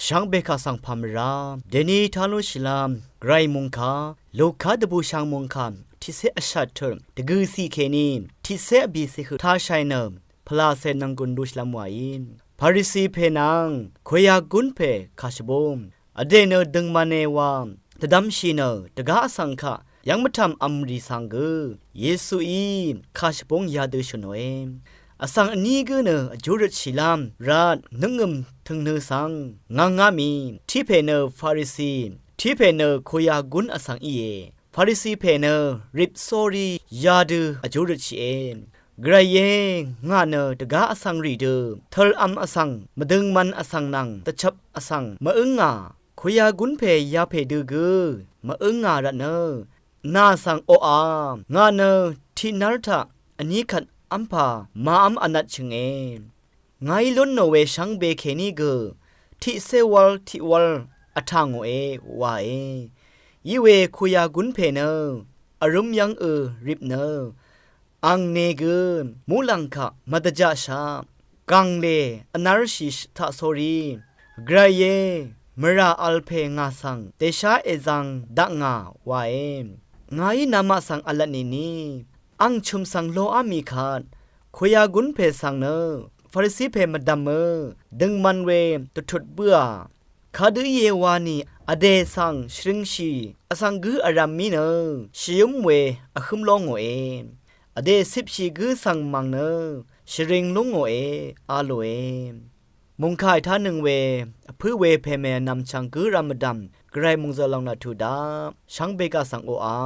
ช่างเบคาสังพามราเดนีทานุชิลามไกรมุงคาโลคาดบูช่างมุงคามที่เซอชัดเทอร์ตะกือซีเคนีที่เซบีซิคือท่าชัยเนมพลาเซนังกุนดุชลามวายินพาริซีเพนังขยากุนเพคาชบมอเดเนดึงมาเนวามตะดัมชีเนตะกาสังคะยังไม่ทำอัมริสังเกเยซูอีคาชบงยาเดชโนเออสังอันนี้ก็เนอจูรชิลามรัดนึงงมถึงเนสังงามีที่เพเนฟาริซีที่เพเนขยากุนอสังอีเอฟาริซีเพเนริบโซรียาดูอจูรชิเอกระเยงาเนตกาอสังรีเดเทลอัมอสังมดึงมันอสังนังตะชับอสังมะอึงงาขยากุนเพยาเพดูกือมะอึงงาระเนนาสังโออางาเนที่นาร์ทะอันนี้ขัดอัมพามาอัมอนัดชงเอไงล้นโนเวชังเบเคนีเกที่เซวัลที่วัลอทางโอวายีเวคุยากุนเพเนอารมยังริบเนอังเนเกมูลังคะมัดจาชากังเลอนารชิชทาโซรีไกรเยมราอัลเพงาสังเตชาเอซังดักงาวาไงนามาสังอลนีนีอังชุมสังโลอามีขาดขยากุนเพสังเนฟาริสีเพมดัมเมดึงมันเวตุทุดเบื่อคาดือเยวานีอเดสังชริงชีอสังกืออารามีเนชิยุมเวอคุมลงโออเดสิบชีกือสังมังเนชริงลงโออาโลมุงคายท่าหนึ่งเวพื้เวเพเมนำชังกือรามดัมไกรมุงจะลองนาทูดาชังเบกาสังโออา